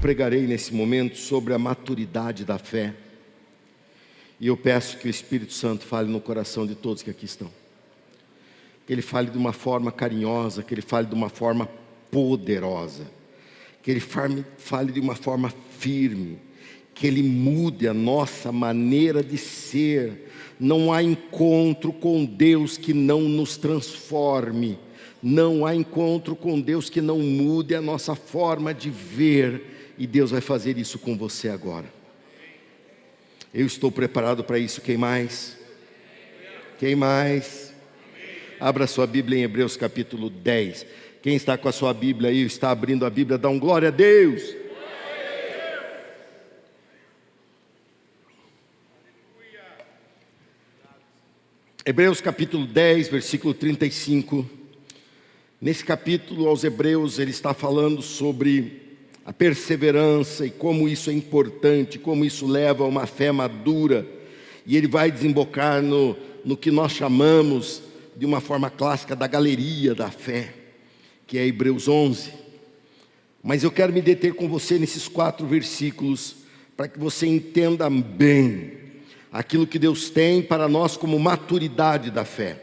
pregarei nesse momento sobre a maturidade da fé. E eu peço que o Espírito Santo fale no coração de todos que aqui estão. Que Ele fale de uma forma carinhosa, que Ele fale de uma forma poderosa, que Ele fale de uma forma firme, que Ele mude a nossa maneira de ser. Não há encontro com Deus que não nos transforme. Não há encontro com Deus que não mude a nossa forma de ver. E Deus vai fazer isso com você agora. Eu estou preparado para isso. Quem mais? Quem mais? Abra sua Bíblia em Hebreus capítulo 10. Quem está com a sua Bíblia aí, está abrindo a Bíblia, dá um glória a Deus. Hebreus capítulo 10, versículo 35. Nesse capítulo aos Hebreus ele está falando sobre a perseverança e como isso é importante, como isso leva a uma fé madura. E ele vai desembocar no que nós chamamos de uma forma clássica da galeria da fé, que é Hebreus 11. Mas eu quero me deter com você nesses 4 versículos, para que você entenda bem aquilo que Deus tem para nós como maturidade da fé.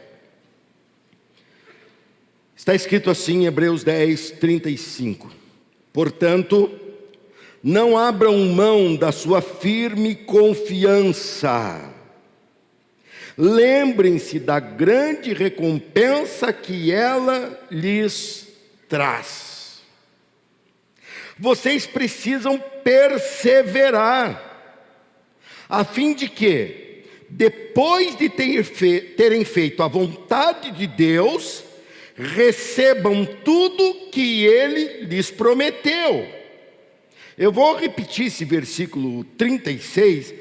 Está escrito assim em Hebreus 10, 35. Portanto, não abram mão da sua firme confiança. Lembrem-se da grande recompensa que ela lhes traz. Vocês precisam perseverar, a fim de que, depois de terem feito a vontade de Deus, recebam tudo que Ele lhes prometeu. Eu vou repetir esse versículo 36,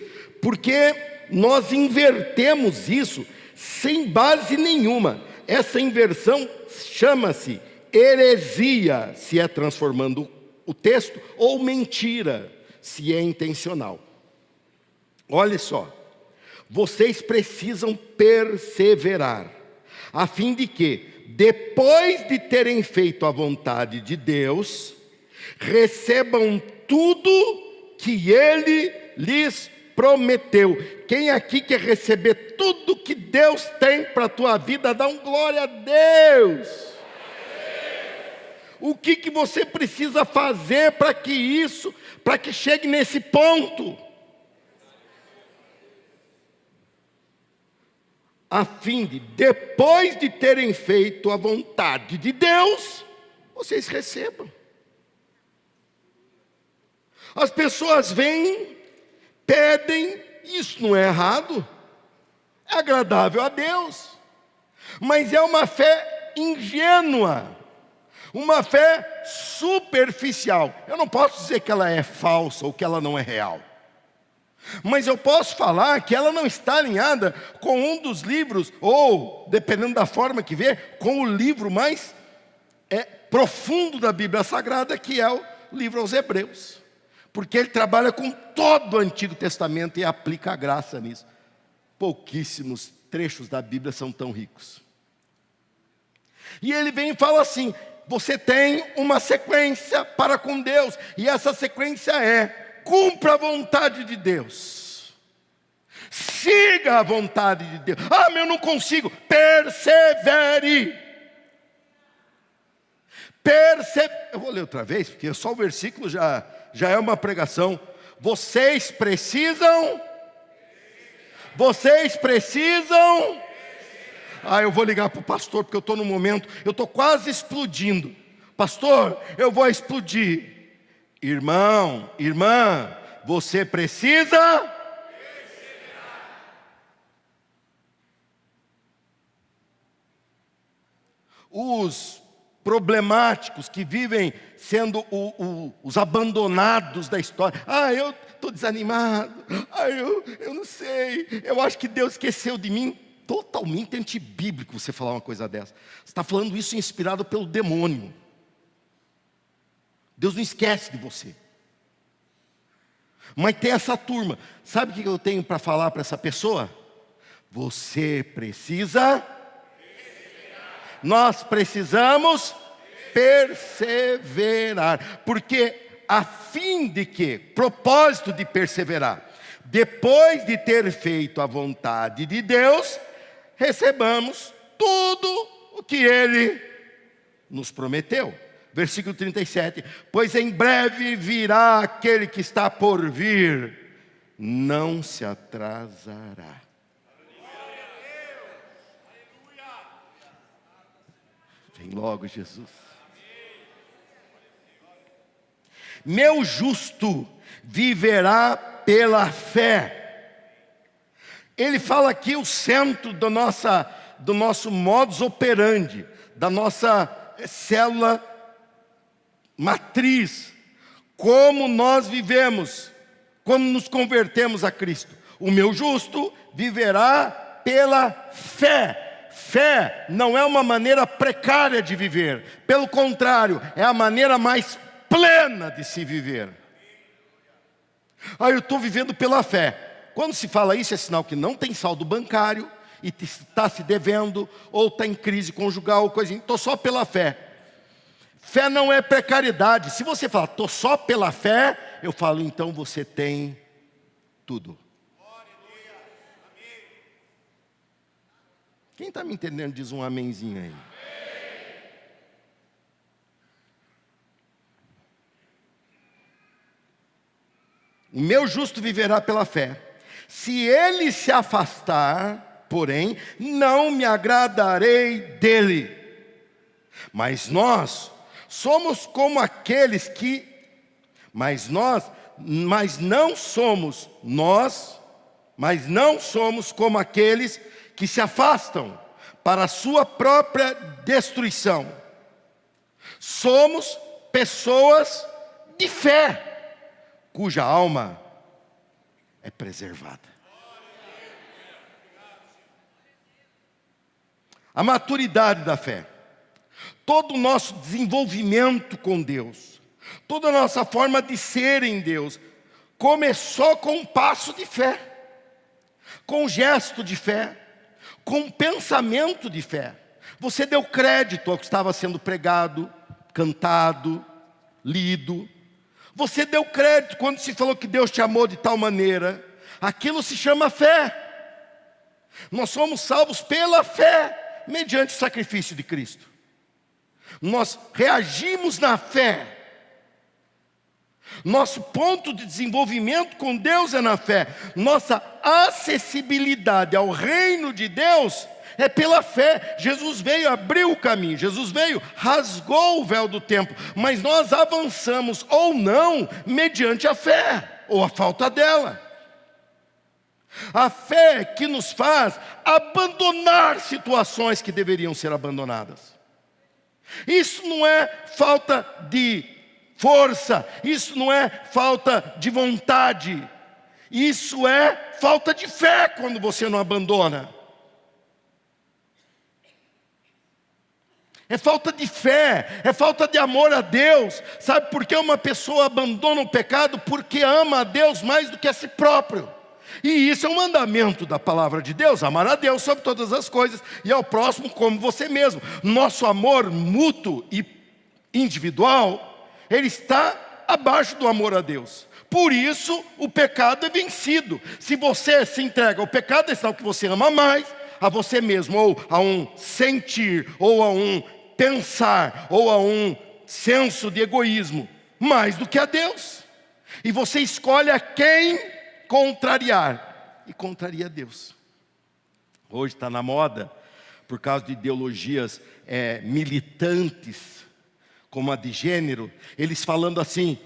porque nós invertemos isso sem base nenhuma. Essa inversão chama-se heresia, se é transformando o texto, ou mentira, se é intencional. Olha só, vocês precisam perseverar, a fim de que, depois de terem feito a vontade de Deus, recebam tudo que Ele lhes prometeu. Quem aqui quer receber tudo que Deus tem para a tua vida, dá um glória a Deus. O que você precisa fazer para que chegue nesse ponto? A fim de, depois de terem feito a vontade de Deus, vocês recebam. As pessoas vêm, pedem, isso não é errado, é agradável a Deus, mas é uma fé ingênua, uma fé superficial. Eu não posso dizer que ela é falsa ou que ela não é real, mas eu posso falar que ela não está alinhada com um dos livros, ou, dependendo da forma que vê, com o livro mais profundo da Bíblia Sagrada, que é o livro aos Hebreus. Porque ele trabalha com todo o Antigo Testamento e aplica a graça nisso. Pouquíssimos trechos da Bíblia são tão ricos. E ele vem e fala assim: você tem uma sequência para com Deus, e essa sequência é: cumpra a vontade de Deus, siga a vontade de Deus. Ah, mas eu não consigo. Persevere. Eu vou ler outra vez, porque só o versículo já é uma pregação. Vocês precisam. Eu vou ligar para o pastor, porque eu estou no momento, eu estou quase explodindo. Pastor, eu vou explodir. Irmão, irmã, você precisa. Os problemáticos que vivem sendo os abandonados da história. Ah, eu estou desanimado. Ah, eu não sei. Eu acho que Deus esqueceu de mim. Totalmente antibíblico você falar uma coisa dessa. Você está falando isso inspirado pelo demônio. Deus não esquece de você. Mas tem essa turma. Sabe o que eu tenho para falar para essa pessoa? Você precisa. Nós precisamos perseverar. Porque a fim de que, propósito de perseverar, depois de ter feito a vontade de Deus, recebamos tudo o que Ele nos prometeu. Versículo 37, pois em breve virá aquele que está por vir, não se atrasará. Vem logo, Jesus. Meu justo viverá pela fé. Ele fala aqui o centro do nosso modus operandi, da nossa célula matriz, como nós vivemos, como nos convertemos a Cristo. O meu justo viverá pela fé. Fé não é uma maneira precária de viver, pelo contrário, é a maneira mais plena de se viver. Eu estou vivendo pela fé. Quando se fala isso, é sinal que não tem saldo bancário, e está se devendo, ou está em crise conjugal, ou coisa assim. Estou só pela fé. Fé não é precariedade. Se você falar, estou só pela fé, eu falo, então você tem tudo. Quem está me entendendo diz um amenzinho aí. O meu justo viverá pela fé. Se ele se afastar, porém, não me agradarei dele. Mas nós somos como aqueles que... Mas não somos como aqueles que se afastam para a sua própria destruição. Somos pessoas de fé, cuja alma é preservada. A maturidade da fé, todo o nosso desenvolvimento com Deus, toda a nossa forma de ser em Deus, começou com um passo de fé, com um gesto de fé, com um pensamento de fé. Você deu crédito ao que estava sendo pregado, cantado, lido. Você deu crédito quando se falou que Deus te amou de tal maneira. Aquilo se chama fé. Nós somos salvos pela fé, mediante o sacrifício de Cristo. Nós reagimos na fé. Nosso ponto de desenvolvimento com Deus é na fé. Nossa acessibilidade ao reino de Deus é pela fé. Jesus veio, abriu o caminho. Jesus veio, rasgou o véu do templo. Mas nós avançamos ou não mediante a fé, ou a falta dela. A fé que nos faz abandonar situações que deveriam ser abandonadas. Isso não é falta de força, isso não é falta de vontade, isso é falta de fé quando você não abandona. É falta de fé, é falta de amor a Deus. Sabe por que uma pessoa abandona o pecado? Porque ama a Deus mais do que a si próprio. E isso é um mandamento da palavra de Deus, amar a Deus sobre todas as coisas e ao próximo como você mesmo. Nosso amor mútuo e individual, ele está abaixo do amor a Deus. Por isso o pecado é vencido. Se você se entrega ao pecado, é sinal que você ama mais a você mesmo, ou a um sentir, ou a um pensar, ou a um senso de egoísmo, mais do que a Deus. E você escolhe a quem contrariar, e contraria Deus. Hoje está na moda, por causa de ideologias militantes, como a de gênero, eles falando assim,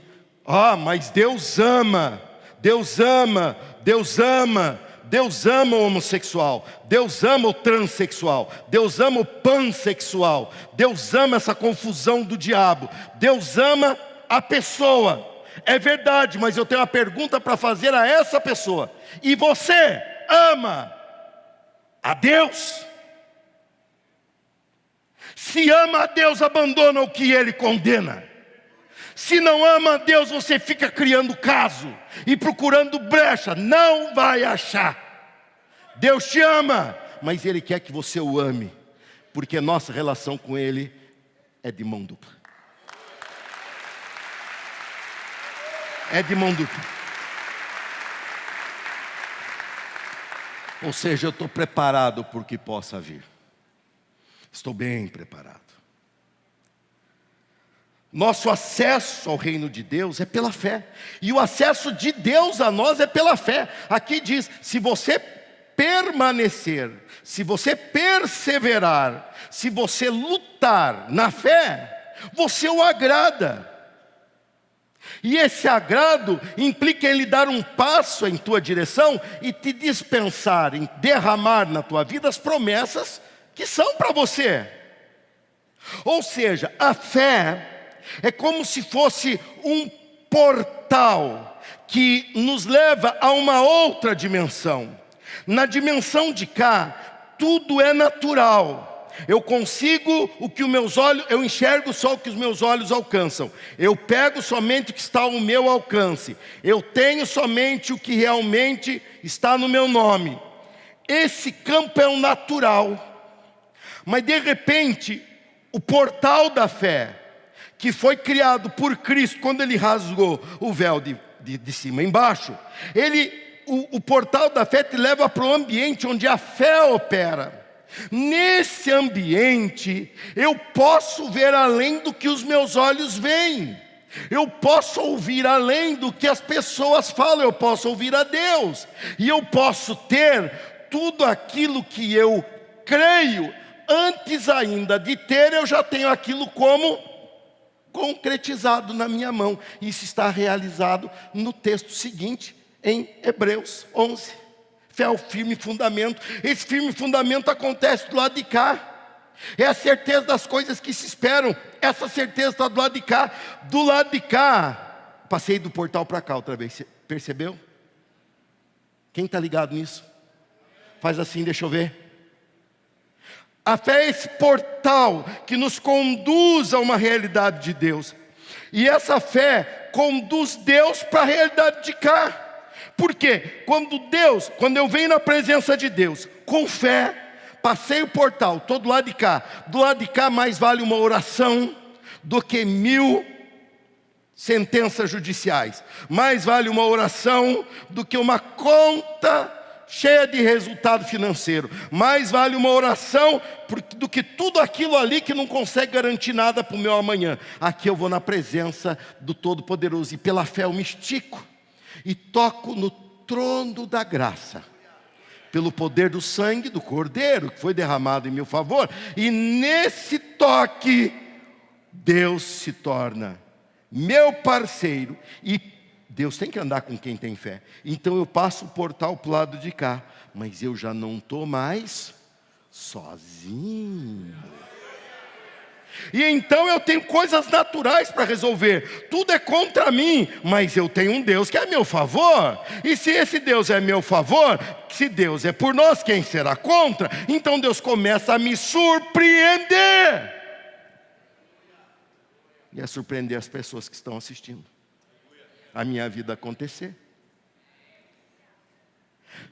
mas Deus ama, Deus ama, Deus ama, Deus ama o homossexual, Deus ama o transexual, Deus ama o pansexual, Deus ama essa confusão do diabo, Deus ama a pessoa. É verdade, mas eu tenho uma pergunta para fazer a essa pessoa. E você ama a Deus? Se ama a Deus, abandona o que Ele condena. Se não ama a Deus, você fica criando caso e procurando brecha. Não vai achar. Deus te ama, mas Ele quer que você o ame, porque nossa relação com Ele é de mão dupla. é de mão dupla. Ou seja, eu estou preparado por que possa vir. Estou bem preparado. Nosso acesso ao reino de Deus é pela fé. E o acesso de Deus a nós é pela fé. Aqui diz, se você permanecer, se você perseverar, se você lutar na fé, você o agrada. E esse agrado implica em lhe dar um passo em tua direção e te dispensar, em derramar na tua vida as promessas que são para você. Ou seja, a fé é como se fosse um portal que nos leva a uma outra dimensão. Na dimensão de cá, tudo é natural. Eu consigo o que os meus olhos, eu enxergo só o que os meus olhos alcançam. Eu pego somente o que está ao meu alcance. Eu tenho somente o que realmente está no meu nome. Esse campo é o natural. Mas de repente, o portal da fé, que foi criado por Cristo, quando Ele rasgou o véu de cima embaixo, o portal da fé te leva para o ambiente onde a fé opera. Nesse ambiente, eu posso ver além do que os meus olhos veem. Eu posso ouvir além do que as pessoas falam. Eu posso ouvir a Deus. E eu posso ter tudo aquilo que eu creio. Antes ainda de ter, eu já tenho aquilo como concretizado na minha mão. Isso está realizado no texto seguinte, em Hebreus 11. Fé é o firme fundamento. Esse firme fundamento acontece do lado de cá. É a certeza das coisas que se esperam. Essa certeza está do lado de cá. Do lado de cá. Passei do portal para cá outra vez. Percebeu? Quem está ligado nisso? Faz assim, deixa eu ver. A fé é esse portal que nos conduz a uma realidade de Deus. E essa fé conduz Deus para a realidade de cá. Por quê? Quando eu venho na presença de Deus, com fé, passei o portal, estou do lado de cá. Do lado de cá mais vale uma oração do que 1000 sentenças judiciais. Mais vale uma oração do que uma conta cheia de resultado financeiro. Mais vale uma oração do que tudo aquilo ali que não consegue garantir nada para o meu amanhã. Aqui eu vou na presença do Todo-Poderoso e pela fé eu me estico e toco no trono da graça, pelo poder do sangue do Cordeiro que foi derramado em meu favor. E nesse toque Deus se torna meu parceiro. E Deus tem que andar com quem tem fé. Então eu passo o portal para o lado de cá, mas eu já não estou mais sozinho. E então eu tenho coisas naturais para resolver. Tudo é contra mim, mas eu tenho um Deus que é a meu favor. E se esse Deus é a meu favor, se Deus é por nós, quem será contra? Então Deus começa a me surpreender. E a surpreender as pessoas que estão assistindo. A minha vida acontecer.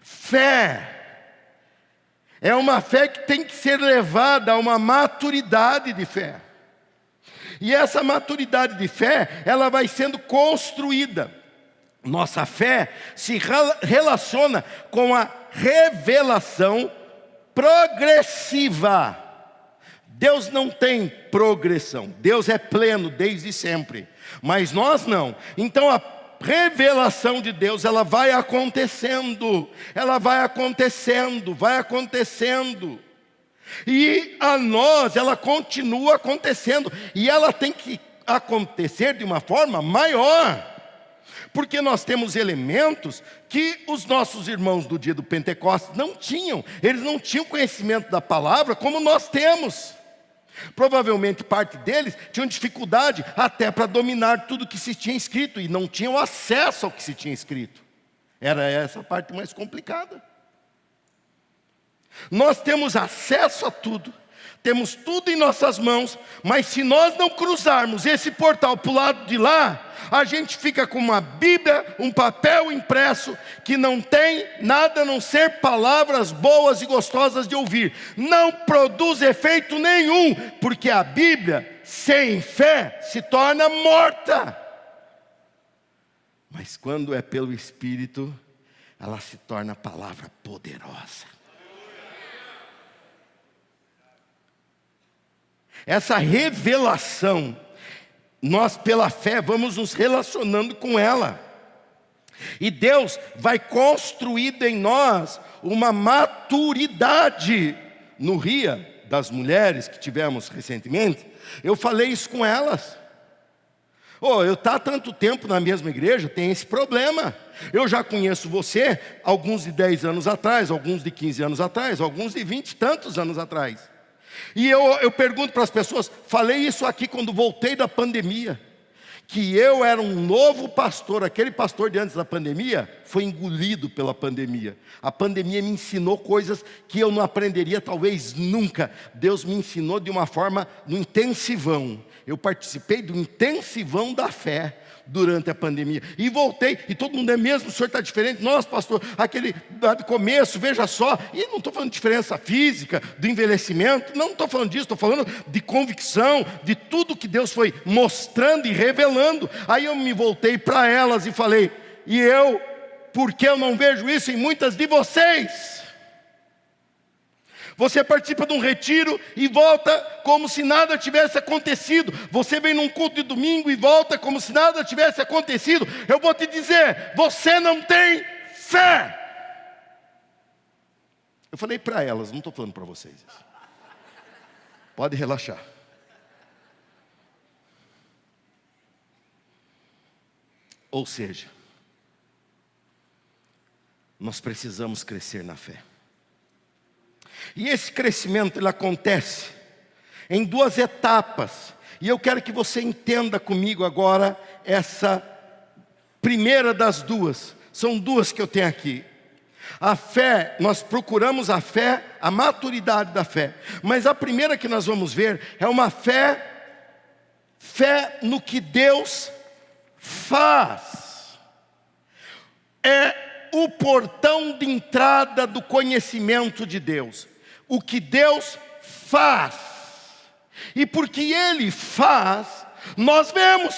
Fé é uma fé que tem que ser levada a uma maturidade de fé. E essa maturidade de fé, ela vai sendo construída. Nossa fé se relaciona com a revelação progressiva. Deus não tem progressão. Deus é pleno desde sempre. Mas nós não. Então a revelação de Deus, ela vai acontecendo. Ela vai acontecendo, vai acontecendo. E a nós, ela continua acontecendo. E ela tem que acontecer de uma forma maior. Porque nós temos elementos que os nossos irmãos do dia do Pentecostes não tinham. Eles não tinham conhecimento da palavra como nós temos. Provavelmente parte deles tinham dificuldade até para dominar tudo que se tinha escrito. E não tinham acesso ao que se tinha escrito. Era essa a parte mais complicada. Nós temos acesso a tudo. Temos tudo em nossas mãos. Mas se nós não cruzarmos esse portal para o lado de lá, a gente fica com uma Bíblia, um papel impresso, que não tem nada a não ser palavras boas e gostosas de ouvir. Não produz efeito nenhum, porque a Bíblia, sem fé, se torna morta. Mas quando é pelo Espírito, ela se torna palavra poderosa. Essa revelação, nós pela fé vamos nos relacionando com ela. E Deus vai construindo em nós uma maturidade. No RIA das mulheres que tivemos recentemente, eu falei isso com elas. Eu estou há tanto tempo na mesma igreja, tem esse problema. Eu já conheço você, alguns de 10 anos atrás, alguns de 15 anos atrás, alguns de 20 e tantos anos atrás. E eu pergunto para as pessoas, falei isso aqui quando voltei da pandemia, que eu era um novo pastor, aquele pastor de antes da pandemia foi engolido pela pandemia. A pandemia me ensinou coisas que eu não aprenderia talvez nunca. Deus me ensinou de uma forma, no intensivão. Eu participei do intensivão da fé durante a pandemia. E voltei, e todo mundo é mesmo, o senhor está diferente. Nossa, pastor, aquele do começo, veja só. E não estou falando de diferença física, do envelhecimento. Não estou falando disso, estou falando de convicção, de tudo que Deus foi mostrando e revelando. Aí eu me voltei para elas e falei, por que eu não vejo isso em muitas de vocês? Você participa de um retiro e volta como se nada tivesse acontecido. Você vem num culto de domingo e volta como se nada tivesse acontecido. Eu vou te dizer, você não tem fé. Eu falei para elas, não estou falando para vocês isso. Pode relaxar. Ou seja, nós precisamos crescer na fé. E esse crescimento, ele acontece em 2 etapas. E eu quero que você entenda comigo agora essa primeira das 2. São 2 que eu tenho aqui. A fé, nós procuramos a fé, a maturidade da fé. Mas a primeira que nós vamos ver é uma fé no que Deus faz. É o portão de entrada do conhecimento de Deus. O que Deus faz. E porque Ele faz, nós vemos.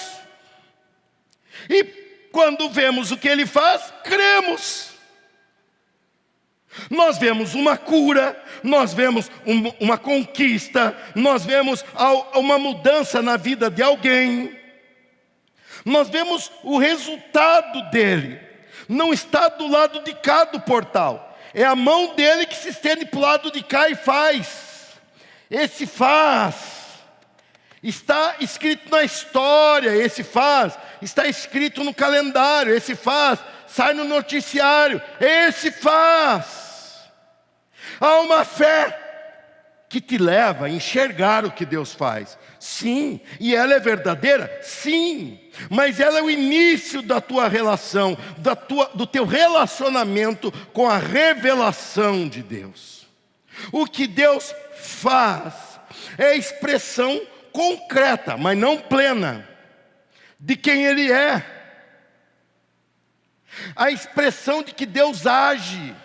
E quando vemos o que Ele faz, cremos. Nós vemos uma cura, nós vemos uma conquista, nós vemos uma mudança na vida de alguém. Nós vemos o resultado dele. Não está do lado de cá do portal. É a mão dele que se estende para o lado de cá e faz. Esse faz está escrito na história. Esse faz está escrito no calendário. Esse faz sai no noticiário. Esse faz. Há uma fé que te leva a enxergar o que Deus faz. Sim. E ela é verdadeira? Sim. Mas ela é o início da tua relação, do teu relacionamento com a revelação de Deus. O que Deus faz é a expressão concreta, mas não plena, de quem Ele é. A expressão de que Deus age.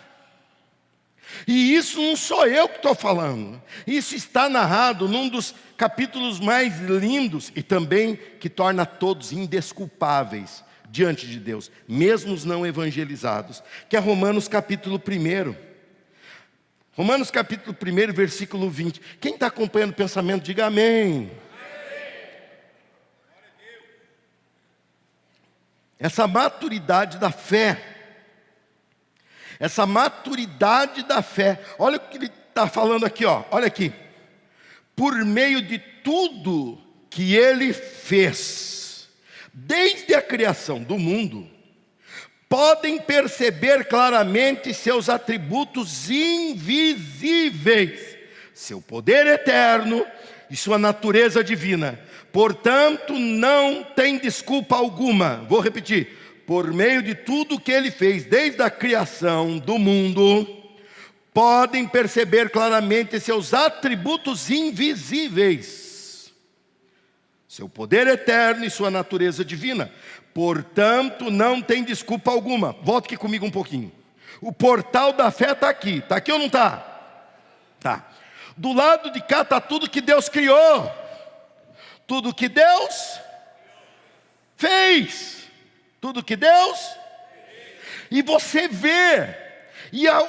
E isso não sou eu que estou falando. Isso está narrado num dos capítulos mais lindos e também que torna todos indesculpáveis diante de Deus, mesmo os não evangelizados, que é Romanos capítulo 1. Romanos capítulo 1, versículo 20. Quem está acompanhando o pensamento, diga amém. Essa maturidade da fé. Essa maturidade da fé. Olha o que ele está falando aqui, ó. Olha aqui. Por meio de tudo que Ele fez, desde a criação do mundo, podem perceber claramente seus atributos invisíveis, seu poder eterno e sua natureza divina. Portanto, não tem desculpa alguma. Vou repetir. Por meio de tudo que Ele fez, desde a criação do mundo, podem perceber claramente seus atributos invisíveis, seu poder eterno e sua natureza divina. Portanto, não tem desculpa alguma. Volta aqui comigo um pouquinho. O portal da fé está aqui. Está aqui ou não está? Tá. Do lado de cá está tudo que Deus criou. Tudo que Deus fez. Tudo que Deus. E você vê,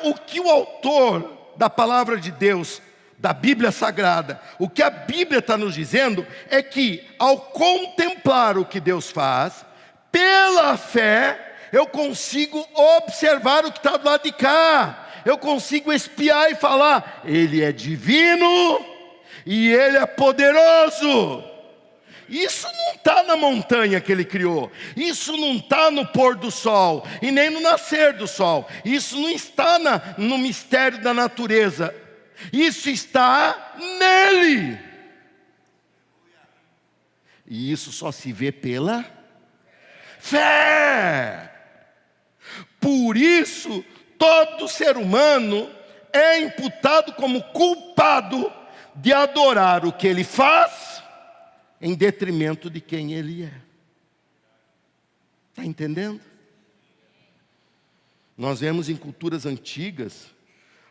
o que o autor da palavra de Deus, da Bíblia Sagrada, o que a Bíblia está nos dizendo, é que ao contemplar o que Deus faz, pela fé, eu consigo observar o que está do lado de cá. Eu consigo espiar e falar, Ele é divino e Ele é poderoso. Isso não está na montanha que Ele criou. Isso não está no pôr do sol e nem no nascer do sol. Isso não está no mistério da natureza. Isso está nele. E isso só se vê pela fé. Por isso, todo ser humano é imputado como culpado de adorar o que ele faz em detrimento de quem ele é. Está entendendo? Nós vemos em culturas antigas,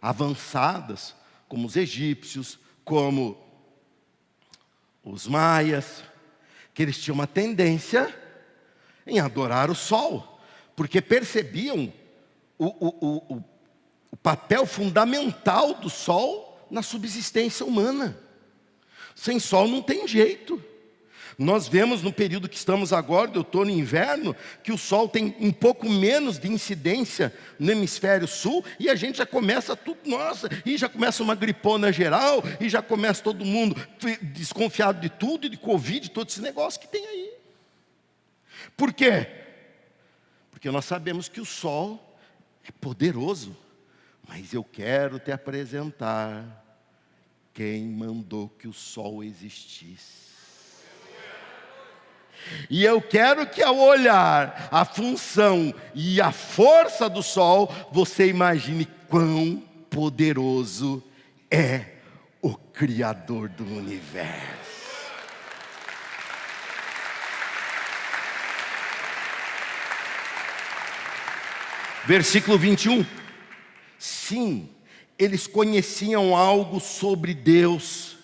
avançadas, como os egípcios, como os maias, que eles tinham uma tendência em adorar o sol, porque percebiam o papel fundamental do sol na subsistência humana. Sem sol não tem jeito. Nós vemos no período que estamos agora, de outono e inverno, que o sol tem um pouco menos de incidência no hemisfério sul, e a gente já começa tudo, nossa, e já começa uma gripona geral, e já começa todo mundo desconfiado de tudo, e de Covid, todo esse negócio que tem aí. Por quê? Porque nós sabemos que o sol é poderoso, mas eu quero te apresentar quem mandou que o sol existisse. E eu quero que ao olhar a função e a força do sol, você imagine quão poderoso é o Criador do universo. Versículo 21. Sim, eles conheciam algo sobre Deus,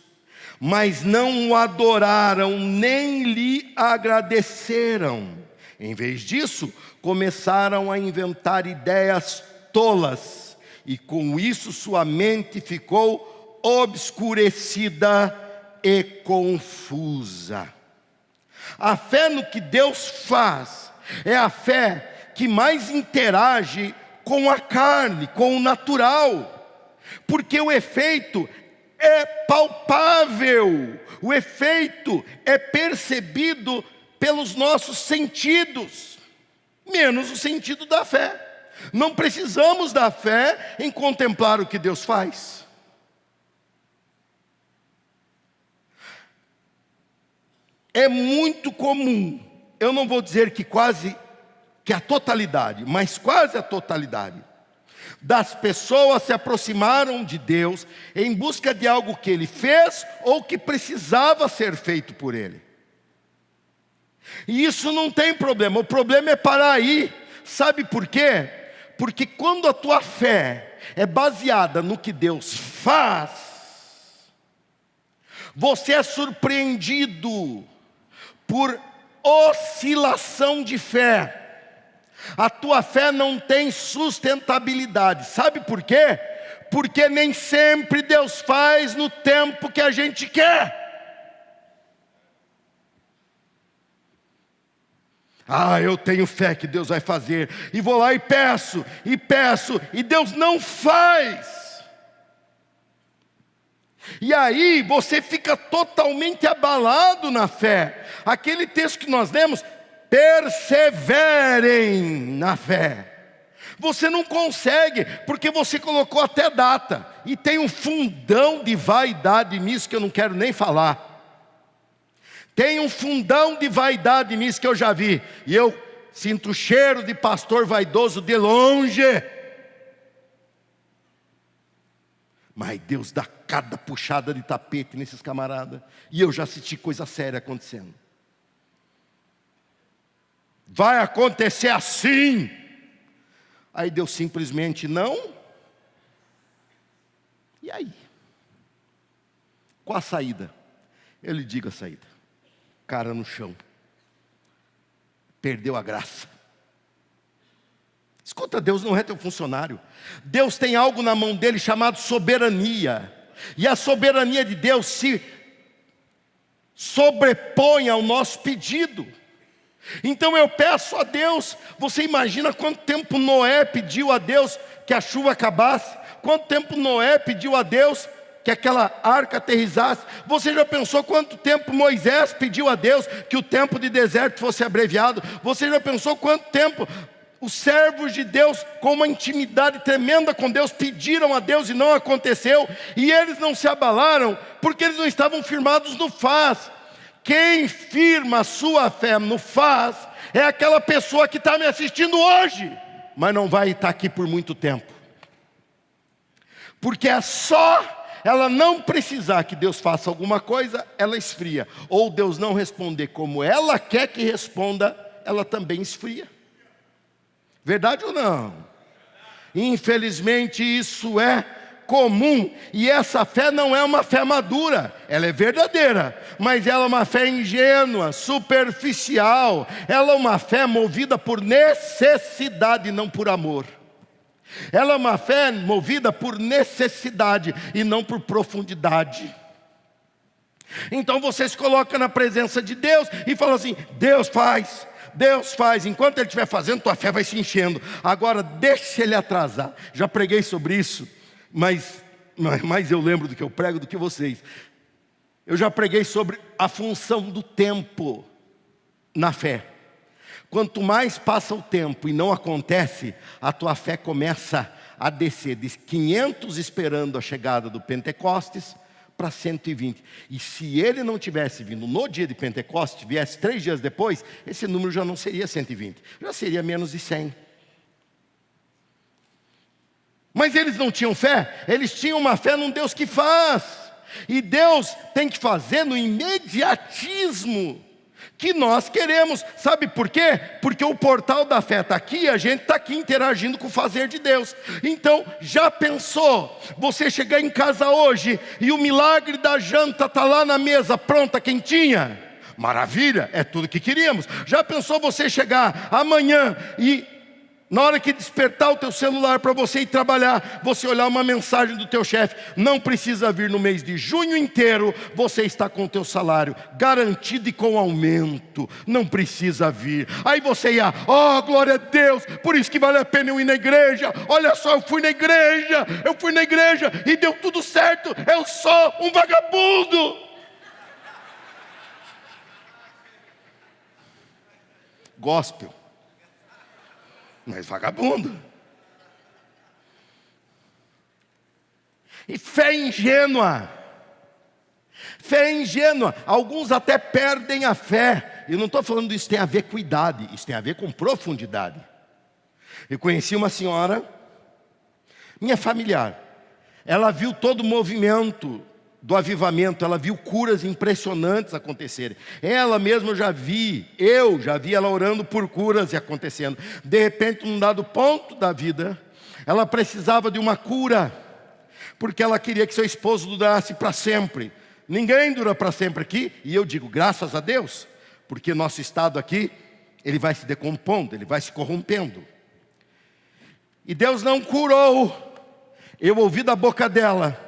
mas não o adoraram, nem lhe agradeceram. Em vez disso, começaram a inventar ideias tolas, e com isso sua mente ficou obscurecida e confusa. A fé no que Deus faz é a fé que mais interage com a carne, com o natural, porque o efeito é palpável, o efeito é percebido pelos nossos sentidos, menos o sentido da fé. Não precisamos da fé em contemplar o que Deus faz. É muito comum, eu não vou dizer que a totalidade, mas quase a totalidade das pessoas se aproximaram de Deus em busca de algo que Ele fez ou que precisava ser feito por Ele. E isso não tem problema, o problema é parar aí. Sabe por quê? Porque quando a tua fé é baseada no que Deus faz, você é surpreendido por oscilação de fé. A tua fé não tem sustentabilidade. Sabe por quê? Porque nem sempre Deus faz no tempo que a gente quer. Eu tenho fé que Deus vai fazer, e vou lá e peço, e Deus não faz. E aí você fica totalmente abalado na fé. Aquele texto que nós lemos, perseverem na fé. Você não consegue, porque você colocou até data, e tem um fundão de vaidade nisso que eu não quero nem falar. Tem um fundão de vaidade nisso que eu já vi, e eu sinto o cheiro de pastor vaidoso de longe. Mas Deus dá cada puxada de tapete nesses camaradas, e eu já assisti coisa séria acontecendo. Vai acontecer assim. Aí Deus simplesmente não. E aí? Qual a saída? Eu lhe digo a saída: cara no chão. Perdeu a graça. Escuta, Deus não é teu funcionário. Deus tem algo na mão dele chamado soberania. E a soberania de Deus se sobrepõe ao nosso pedido. Então eu peço a Deus, você imagina quanto tempo Noé pediu a Deus que a chuva acabasse? Quanto tempo Noé pediu a Deus que aquela arca aterrissasse? Você já pensou quanto tempo Moisés pediu a Deus que o tempo de deserto fosse abreviado? Você já pensou quanto tempo os servos de Deus, com uma intimidade tremenda com Deus, pediram a Deus e não aconteceu? E eles não se abalaram, porque eles não estavam firmados no faz. Quem firma a sua fé no faz, é aquela pessoa que está me assistindo hoje, mas não vai estar aqui por muito tempo. Porque é só ela não precisar que Deus faça alguma coisa, ela esfria. Ou Deus não responder como ela quer que responda, ela também esfria. Verdade ou não? Infelizmente isso é comum. E essa fé não é uma fé madura. Ela é verdadeira, mas ela é uma fé ingênua, superficial. Ela é uma fé movida por necessidade e não por amor. Ela é uma fé movida por necessidade e não por profundidade. Então você se coloca na presença de Deus e fala assim: Deus faz. Deus faz, enquanto Ele estiver fazendo, tua fé vai se enchendo. Agora deixa Ele atrasar. Já preguei sobre isso, mas eu lembro do que eu prego do que vocês. Eu já preguei sobre a função do tempo na fé. Quanto mais passa o tempo e não acontece, a tua fé começa a descer de 500 esperando a chegada do Pentecostes para 120. E se ele não tivesse vindo no dia de Pentecostes, viesse 3 dias depois, esse número já não seria 120, já seria menos de 100. Mas eles não tinham fé, eles tinham uma fé num Deus que faz. E Deus tem que fazer no imediatismo que nós queremos. Sabe por quê? Porque o portal da fé está aqui e a gente está aqui interagindo com o fazer de Deus. Então, já pensou você chegar em casa hoje e o milagre da janta está lá na mesa, pronta, quentinha? Maravilha, é tudo que queríamos. Já pensou você chegar amanhã e na hora que despertar o teu celular para você ir trabalhar, você olhar uma mensagem do teu chefe: não precisa vir no mês de junho inteiro, você está com o teu salário garantido e com aumento, não precisa vir. Aí você ia: oh, glória a Deus, por isso que vale a pena eu ir na igreja. Olha só, eu fui na igreja e deu tudo certo, eu sou um vagabundo. Gospel, mas vagabundo. E fé ingênua. Fé ingênua. Alguns até perdem a fé. Eu não estou falando isso tem a ver com idade, isso tem a ver com profundidade. Eu conheci uma senhora, minha familiar. Ela viu todo o movimento do avivamento, ela viu curas impressionantes acontecerem. Ela mesma eu já vi ela orando por curas e acontecendo. De repente, num dado ponto da vida, ela precisava de uma cura, porque ela queria que seu esposo durasse para sempre. Ninguém dura para sempre aqui, e eu digo graças a Deus, porque nosso estado aqui, ele vai se decompondo, ele vai se corrompendo. E Deus não curou. Eu ouvi da boca dela: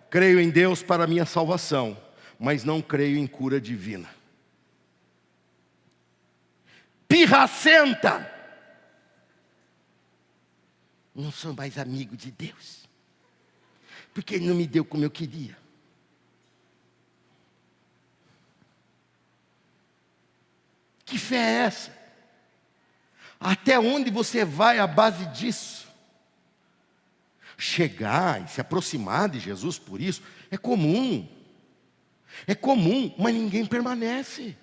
creio em Deus para a minha salvação, mas não creio em cura divina. Pirracenta. Não sou mais amigo de Deus, porque Ele não me deu como eu queria. Que fé é essa? Até onde você vai à base disso? Chegar e se aproximar de Jesus por isso é comum, mas ninguém permanece.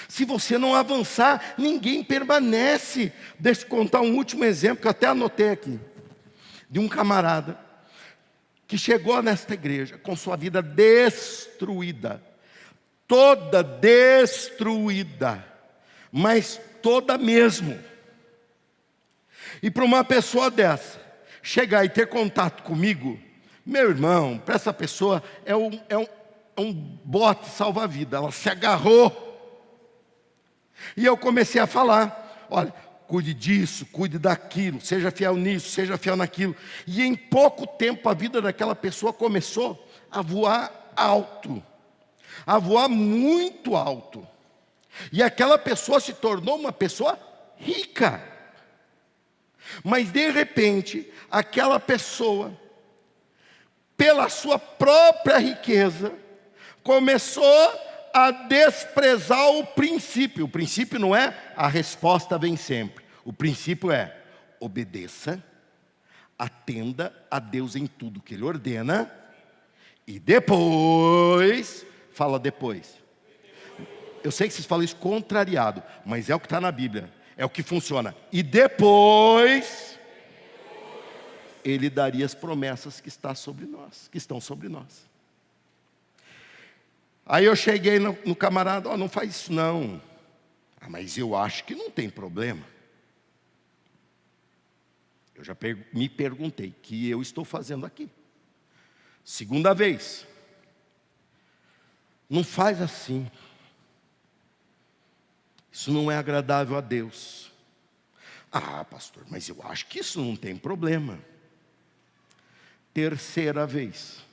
Se você não avançar, ninguém permanece. Deixa eu contar um último exemplo que eu até anotei aqui, de um camarada que chegou nesta igreja com sua vida destruída, toda destruída, mas toda mesmo. E para uma pessoa dessa chegar e ter contato comigo, meu irmão, para essa pessoa é um bote salva-vida. Ela se agarrou. E eu comecei a falar: olha, cuide disso, cuide daquilo, seja fiel nisso, seja fiel naquilo. E em pouco tempo a vida daquela pessoa começou a voar alto, a voar muito alto. E aquela pessoa se tornou uma pessoa rica. Mas de repente, aquela pessoa, pela sua própria riqueza, começou a desprezar o princípio. O princípio não é a resposta vem sempre. O princípio é obedeça, atenda a Deus em tudo que Ele ordena. E depois, fala depois. Eu sei que vocês falam isso contrariado, mas é o que está na Bíblia. É o que funciona. E depois, Ele daria as promessas que estão sobre nós. Aí eu cheguei no camarada, não faz isso não. Mas eu acho que não tem problema. Eu já me perguntei, o que eu estou fazendo aqui? Segunda vez. Não faz assim. Isso não é agradável a Deus. Pastor, mas eu acho que isso não tem problema. Terceira vez.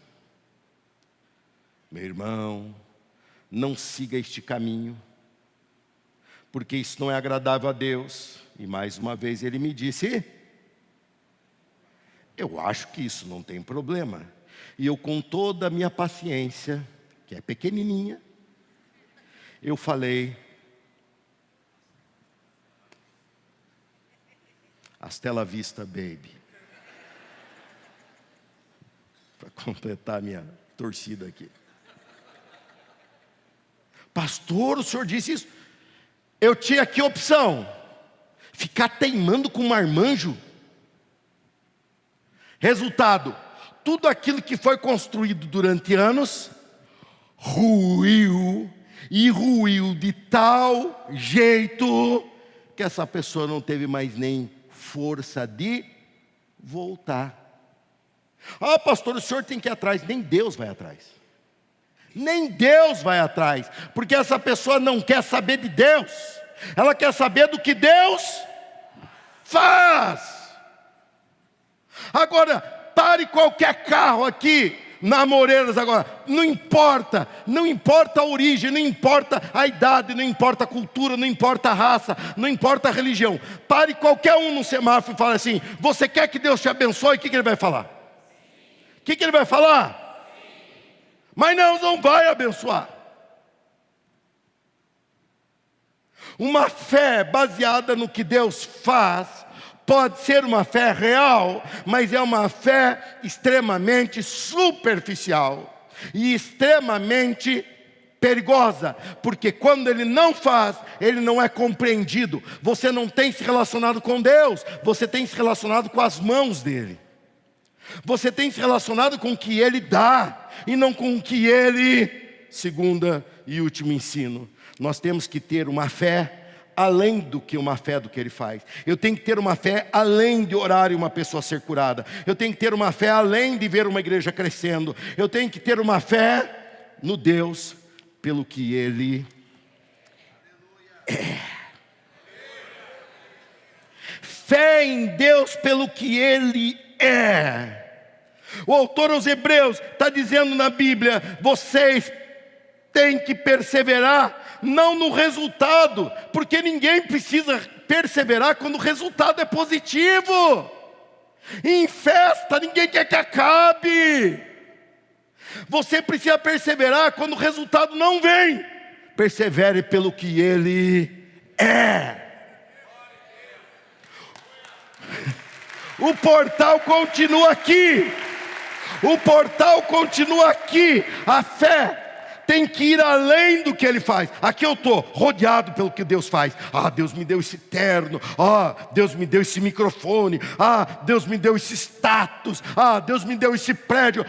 Meu irmão, não siga este caminho, porque isso não é agradável a Deus. E mais uma vez ele me disse, eu acho que isso não tem problema. E eu, com toda a minha paciência, que é pequenininha, eu falei, hasta la vista, baby. Para completar a minha torcida aqui. Pastor, o senhor disse isso? Eu tinha que opção? Ficar teimando com um marmanjo? Resultado, tudo aquilo que foi construído durante anos, ruiu, e ruiu de tal jeito, que essa pessoa não teve mais nem força de voltar. Pastor, o senhor tem que ir atrás. Nem Deus vai atrás. Nem Deus vai atrás, porque essa pessoa não quer saber de Deus, ela quer saber do que Deus faz. Agora, pare qualquer carro aqui na Amoreiras agora, não importa a origem, não importa a idade, não importa a cultura, não importa a raça, não importa a religião. Pare qualquer um no semáforo e fale assim, você quer que Deus te abençoe? O que ele vai falar? O que ele vai falar? Mas não vai abençoar. Uma fé baseada no que Deus faz pode ser uma fé real, mas é uma fé extremamente superficial e extremamente perigosa, porque quando Ele não faz, Ele não é compreendido. Você não tem se relacionado com Deus, você tem se relacionado com as mãos dEle. Você tem se relacionado com o que Ele dá e não com o que Ele, segunda e último ensino. Nós temos que ter uma fé além do que uma fé do que Ele faz. Eu tenho que ter uma fé além de orar e uma pessoa ser curada. Eu tenho que ter uma fé além de ver uma igreja crescendo. Eu tenho que ter uma fé no Deus pelo que Ele é. Fé em Deus pelo que Ele é. O autor aos Hebreus está dizendo na Bíblia, vocês têm que perseverar, não no resultado, porque ninguém precisa perseverar quando o resultado é positivo. Em festa, ninguém quer que acabe. Você precisa perseverar quando o resultado não vem. Persevere pelo que Ele é. O portal continua aqui. O portal continua aqui. A fé tem que ir além do que Ele faz. Aqui eu estou rodeado pelo que Deus faz. Deus me deu esse terno. Deus me deu esse microfone. Deus me deu esse status. Deus me deu esse prédio.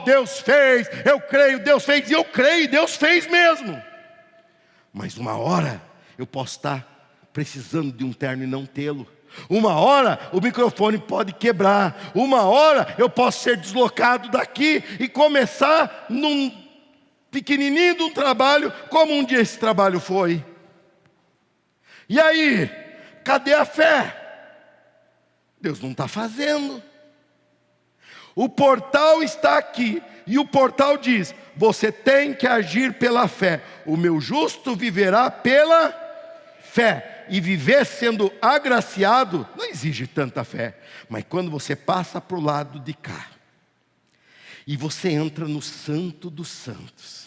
Deus fez. Eu creio, Deus fez. E eu creio, Deus fez mesmo. Mas uma hora eu posso estar precisando de um terno e não tê-lo. Uma hora o microfone pode quebrar. Uma hora eu posso ser deslocado daqui e começar num pequenininho de um trabalho, como um dia esse trabalho foi. E aí, cadê a fé? Deus não está fazendo. O portal está aqui, e o portal diz: você tem que agir pela fé. O meu justo viverá pela fé. E viver sendo agraciado não exige tanta fé. Mas quando você passa para o lado de cá, e você entra no Santo dos Santos,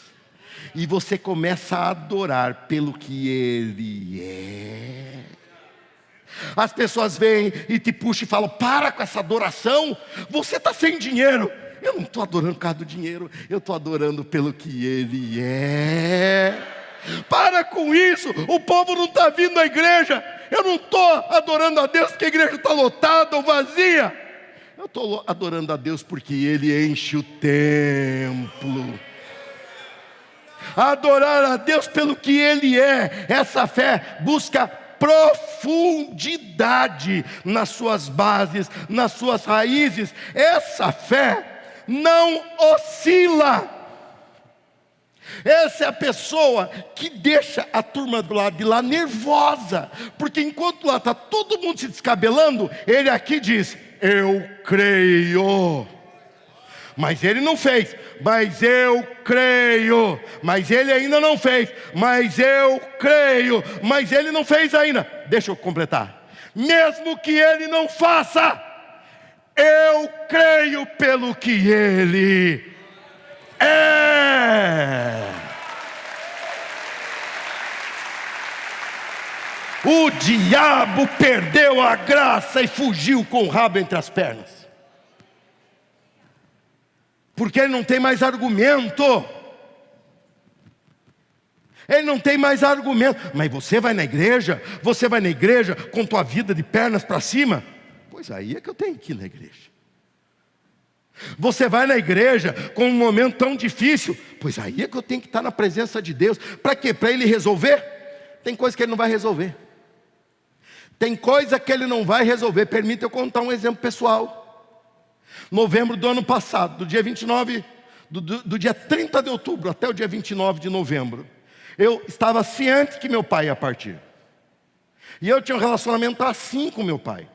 e você começa a adorar pelo que Ele é. As pessoas vêm e te puxam e falam: para com essa adoração, você está sem dinheiro. Eu não estou adorando por causa do dinheiro, eu estou adorando pelo que Ele é. Para com isso, o povo não está vindo à igreja. Eu não estou adorando a Deus porque a igreja está lotada ou vazia. Eu estou adorando a Deus porque Ele enche o templo. Adorar a Deus pelo que Ele é. Essa fé busca profundidade nas suas bases, nas suas raízes. Essa fé não oscila. Essa é a pessoa que deixa a turma do lado de lá nervosa, porque enquanto lá está todo mundo se descabelando, ele aqui diz: eu creio. Mas ele não fez, mas eu creio. Mas ele ainda não fez, mas eu creio. Mas ele não fez ainda. Deixa eu completar. Mesmo que ele não faça, eu creio pelo que ele é. O diabo perdeu a graça e fugiu com o rabo entre as pernas. Porque ele não tem mais argumento. Ele não tem mais argumento. Mas você vai na igreja com tua vida de pernas para cima? Pois aí é que eu tenho que ir na igreja. Você vai na igreja com um momento tão difícil? Pois aí é que eu tenho que estar na presença de Deus. Para quê? Para Ele resolver? Tem coisa que Ele não vai resolver. Tem coisa que Ele não vai resolver. Permita eu contar um exemplo pessoal. Novembro do ano passado, do dia 29, do dia 30 de outubro até o dia 29 de novembro, eu estava ciente que meu pai ia partir. E eu tinha um relacionamento assim com meu pai.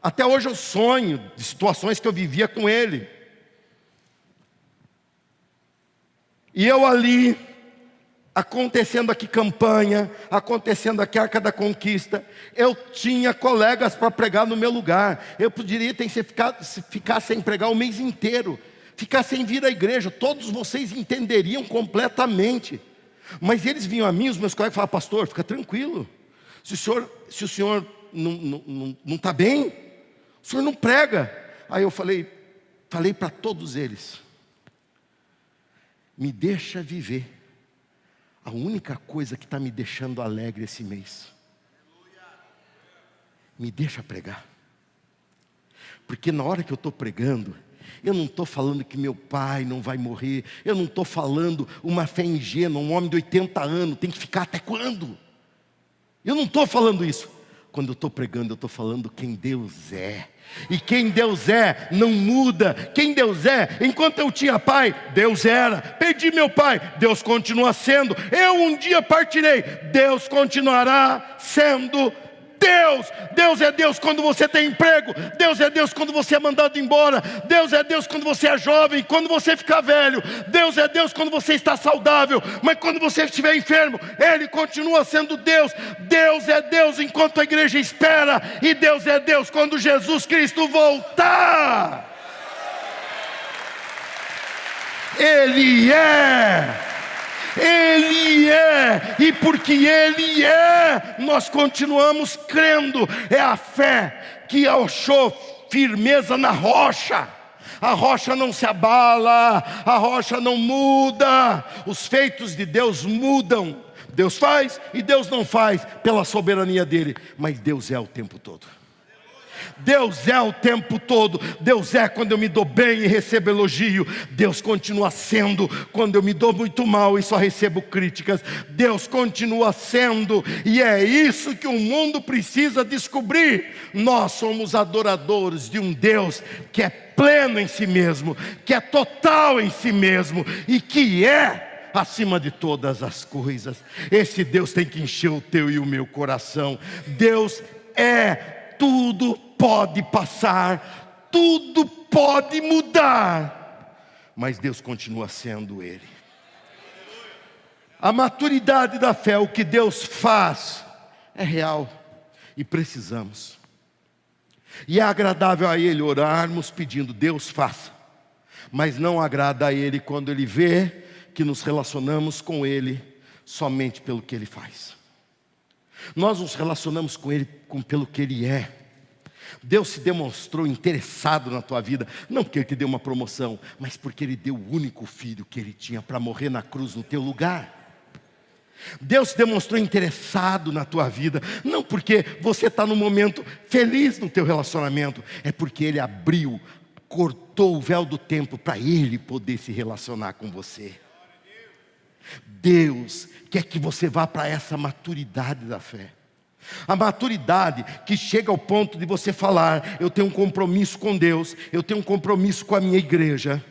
Até hoje eu sonho de situações que eu vivia com ele. E eu ali, acontecendo aqui campanha, acontecendo aqui Arca da Conquista, eu tinha colegas para pregar no meu lugar. Eu poderia ficar sem pregar o mês inteiro, ficar sem vir à igreja, todos vocês entenderiam completamente. Mas eles vinham a mim, os meus colegas, e falavam: pastor, fica tranquilo, se o senhor não está bem, o senhor não prega. Aí eu falei para todos eles: me deixa viver a única coisa que está me deixando alegre esse mês. Me deixa pregar. Porque na hora que eu estou pregando, eu não estou falando que meu pai não vai morrer. Eu não estou falando uma fé ingênua, um homem de 80 anos tem que ficar até quando? Eu não estou falando isso. Quando eu estou pregando, eu estou falando quem Deus é. E quem Deus é não muda. Quem Deus é, enquanto eu tinha pai, Deus era. Perdi meu pai, Deus continua sendo. Eu um dia partirei, Deus continuará sendo Deus. Deus é Deus quando você tem emprego. Deus é Deus quando você é mandado embora. Deus é Deus quando você é jovem, quando você ficar velho. Deus é Deus quando você está saudável. Mas quando você estiver enfermo, Ele continua sendo Deus. Deus é Deus enquanto a igreja espera. E Deus é Deus quando Jesus Cristo voltar. Ele é. Ele é, e porque Ele é, nós continuamos crendo. É a fé que achou firmeza na rocha. A rocha não se abala, a rocha não muda. Os feitos de Deus mudam. Deus faz e Deus não faz pela soberania dEle, mas Deus é o tempo todo. Deus é o tempo todo. Deus é quando eu me dou bem e recebo elogio. Deus continua sendo quando eu me dou muito mal e só recebo críticas. Deus continua sendo. E é isso que o mundo precisa descobrir. Nós somos adoradores de um Deus que é pleno em si mesmo, que é total em si mesmo e que é acima de todas as coisas. Esse Deus tem que encher o teu e o meu coração. Deus tudo pode passar, tudo pode mudar, mas Deus continua sendo Ele. A maturidade da fé, o que Deus faz, é real e precisamos. E é agradável a Ele orarmos pedindo: Deus faça. Mas não agrada a Ele quando Ele vê que nos relacionamos com Ele somente pelo que Ele faz. Nós nos relacionamos com Ele pelo que Ele é. Deus se demonstrou interessado na tua vida, não porque Ele te deu uma promoção, mas porque Ele deu o único filho que Ele tinha para morrer na cruz no teu lugar. Deus se demonstrou interessado na tua vida, não porque você está num momento feliz no teu relacionamento, é porque Ele abriu, cortou o véu do tempo para Ele poder se relacionar com você. Deus quer que você vá para essa maturidade da fé. A maturidade que chega ao ponto de você falar: eu tenho um compromisso com Deus, eu tenho um compromisso com a minha igreja.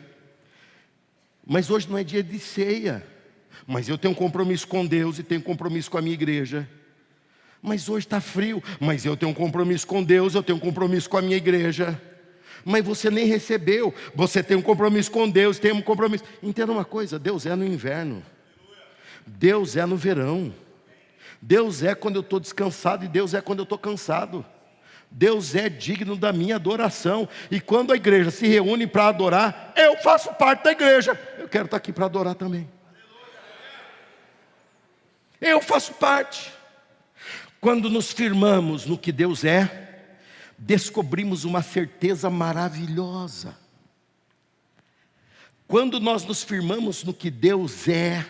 Mas hoje não é dia de ceia. Mas eu tenho um compromisso com Deus e tenho um compromisso com a minha igreja. Mas hoje está frio. Mas eu tenho um compromisso com Deus, eu tenho um compromisso com a minha igreja. Mas você nem recebeu. Você tem um compromisso com Deus, tem um compromisso. Entenda uma coisa: Deus é no inverno. Deus é no verão. Deus é quando eu estou descansado e Deus é quando eu estou cansado. Deus é digno da minha adoração. E quando a igreja se reúne para adorar, eu faço parte da igreja. Eu quero estar aqui para adorar também. Eu faço parte. Quando nos firmamos no que Deus é, descobrimos uma certeza maravilhosa. Quando nós nos firmamos no que Deus é,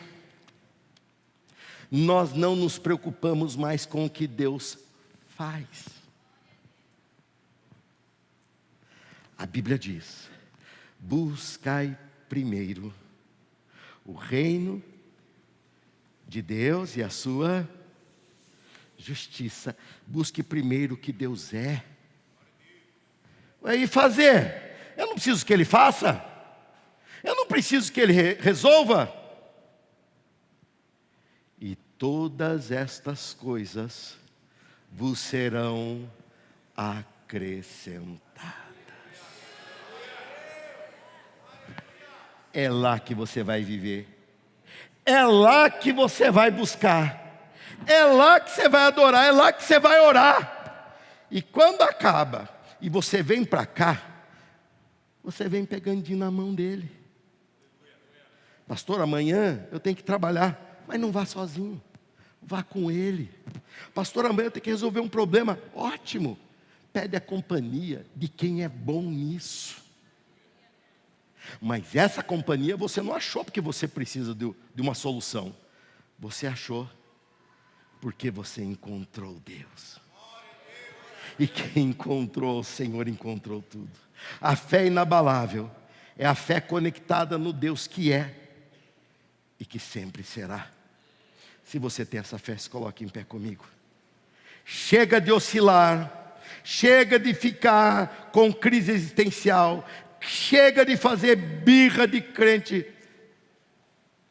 nós não nos preocupamos mais com o que Deus faz. A Bíblia diz: buscai primeiro o reino de Deus e a sua justiça. Busque primeiro o que Deus é. E fazer? Eu não preciso que Ele faça. Eu não preciso que Ele resolva. E todas estas coisas vos serão acrescentadas. É lá que você vai viver. É lá que você vai buscar. É lá que você vai adorar. É lá que você vai orar. E quando acaba e você vem para cá, você vem pegandinho na mão dele. Pastor, amanhã eu tenho que trabalhar. Mas não vá sozinho. Vá com ele. Pastor, amanhã eu tenho que resolver um problema. Ótimo. Pede a companhia de quem é bom nisso. Mas essa companhia você não achou porque você precisa de uma solução. Você achou porque você encontrou Deus. E quem encontrou o Senhor encontrou tudo. A fé inabalável é a fé conectada no Deus que é e que sempre será. Se você tem essa fé, se coloque em pé comigo. Chega de oscilar. Chega de ficar com crise existencial. Chega de fazer birra de crente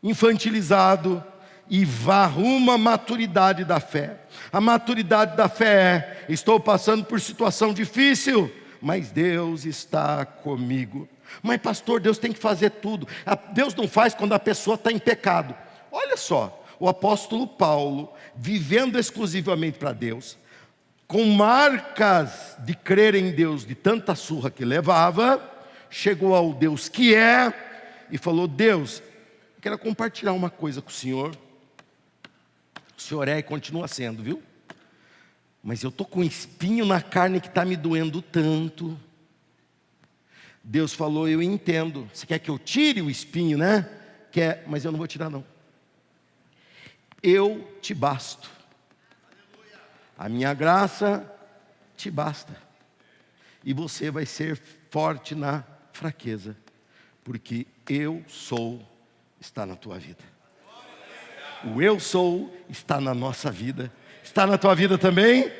infantilizado e vá rumo à maturidade da fé. A maturidade da fé é: estou passando por situação difícil, mas Deus está comigo. Mas pastor, Deus tem que fazer tudo. Deus não faz quando a pessoa está em pecado. Olha só, o apóstolo Paulo, vivendo exclusivamente para Deus, com marcas de crer em Deus, de tanta surra que levava, chegou ao Deus que é e falou: Deus, quero compartilhar uma coisa com o Senhor. O Senhor é e continua sendo, viu? Mas eu estou com um espinho na carne que está me doendo tanto. Deus falou: eu entendo. Você quer que eu tire o espinho, né? Quer, mas eu não vou tirar não. Eu te basto. A minha graça te basta. E você vai ser forte na fraqueza. Porque eu sou está na tua vida. O eu sou está na nossa vida. Está na tua vida também?